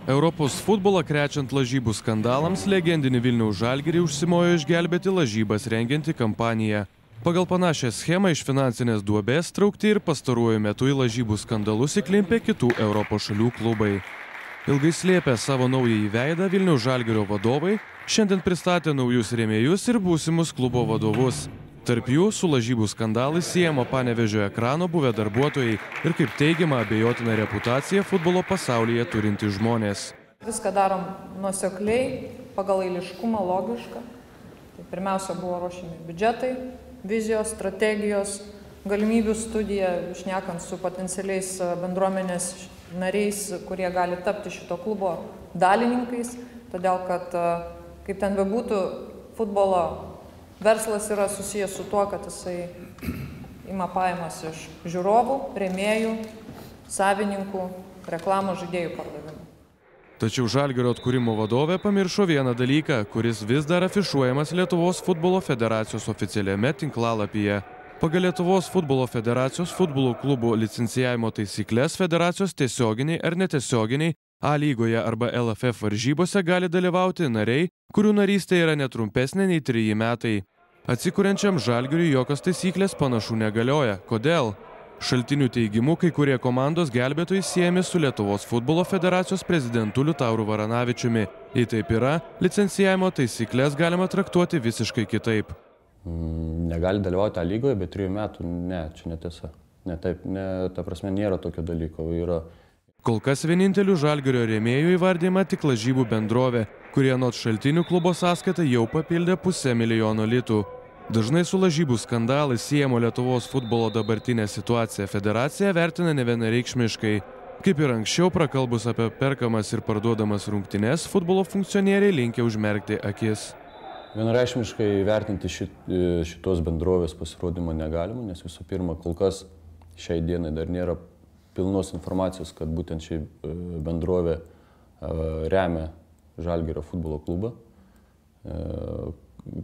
Europos futbolą krečiant lažybų skandalams, legendinį Vilniaus Žalgirį užsimojo išgelbėti lažybas rengianti kampaniją. Pagal panašią schemą iš finansinės duobės traukti ir pastaruoju metu į lažybų skandalus įklimpė kitų Europos šalių klubai. Ilgai slėpę savo naująjį veidą, Vilniaus Žalgirio vadovai šiandien pristatė naujus rėmėjus ir būsimus klubo vadovus. Tarp jų su lažybų skandalais siejama Panevėžio Ekrano buvę darbuotojai ir, kaip teigiama, abejotina reputacija futbolo pasaulyje turinti žmonės. Viską darom nuosekliai, pagal eiliškumą, logišką. Tai pirmiausia buvo ruošiami biudžetai, vizijos, strategijos, galimybių studija, šnekant su potencialiais bendruomenės nariais, kurie gali tapti šito klubo dalininkais, todėl kad, kaip ten bebūtų, futbolo verslas yra susijęs su tuo, kad jisai ima pajamas iš žiūrovų, rėmėjų, savininkų, reklamos žaidėjų pardavimų. Tačiau Žalgirio atkūrimo vadovė pamiršo vieną dalyką, kuris vis dar afišuojamas Lietuvos futbolo federacijos oficialiame tinklalapyje. Pagal Lietuvos futbolo federacijos futbolo klubų licencijavimo taisyklės federacijos tiesioginiai ar netiesioginiai A lygoje arba LFF varžybose gali dalyvauti nariai, kurių narystė yra netrumpesnė nei 3 metai. Atsikuriančiam Žalgiriui jokios taisyklės panašu negalioja. Kodėl? Šaltinių teigimu, kai kurie komandos gelbėtojai siejami su Lietuvos futbolo federacijos prezidentu Liutauru Varanavičiumi. Jei taip yra, licencijavimo taisyklės galima traktuoti visiškai kitaip. Negali dalyvauti A lygoje, bet 3 metų, ne, čia netiesa. Ne, taip, ne, ta prasme, nėra tokio dalyko. Kol kas vienintelių Žalgirio rėmėjų įvardyma tik lažybų bendrovė, kurie anot šaltinių klubo sąskaitą jau papildė 500 000 litų. Dažnai su lažybų skandalais siejamo Lietuvos futbolo dabartinę situaciją federacija vertina nevienareikšmiškai. Kaip ir anksčiau, prakalbus apie perkamas ir parduodamas rungtynes, futbolo funkcionieriai linkę užmerkti akis. Vienareikšmiškai vertinti šitos bendrovės pasirodymą negalima, nes visų pirma, kol kas šiai dienai dar nėra pilnos informacijos, kad būtent ši bendrovė remia Žalgirio futbolo klubą.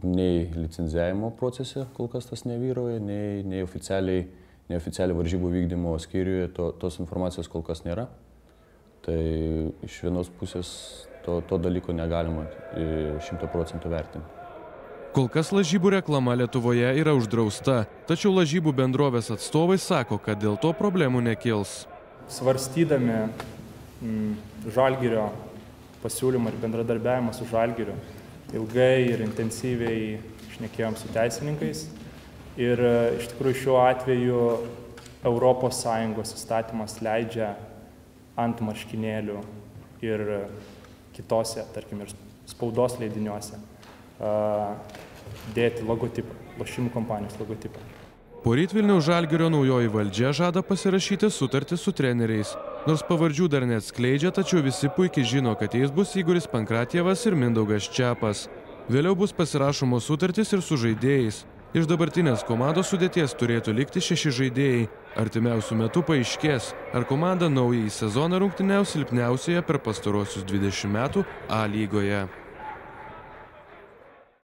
Nei licencijavimo procese kol kas tas nevyroja, nei oficialiai varžybų vykdymo skyriuje tos informacijos kol kas nėra. Tai iš vienos pusės to dalyko negalima 100% vertinti. Kol kas lažybų reklama Lietuvoje yra uždrausta, tačiau lažybų bendrovės atstovai sako, kad dėl to problemų nekils. Svarstydami Žalgirio pasiūlymą ir bendradarbiavimą su Žalgiriu, ilgai ir intensyviai šnekėjom su teisininkais ir iš tikrųjų šiuo atveju ES įstatymas leidžia ant marškinėlių ir kitose, tarkim, ir spaudos leidiniuose dėti logotipą, lošimų kompanijos logotipą. Poryt Vilniaus Žalgirio naujoji valdžia žada pasirašyti sutartį su treneriais. Nors pavardžių dar neatskleidžia, tačiau visi puikiai žino, kad jais bus Igoris Pankratjevas ir Mindaugas Čepas. Vėliau bus pasirašomos sutartys ir su žaidėjais. Iš dabartinės komandos sudėties turėtų likti 6 žaidėjai. Artimiausiu metu paaiškės, ar komanda naująjį sezoną rungtyniaus silpniausioje per pastaruosius 20 metų A lygoje.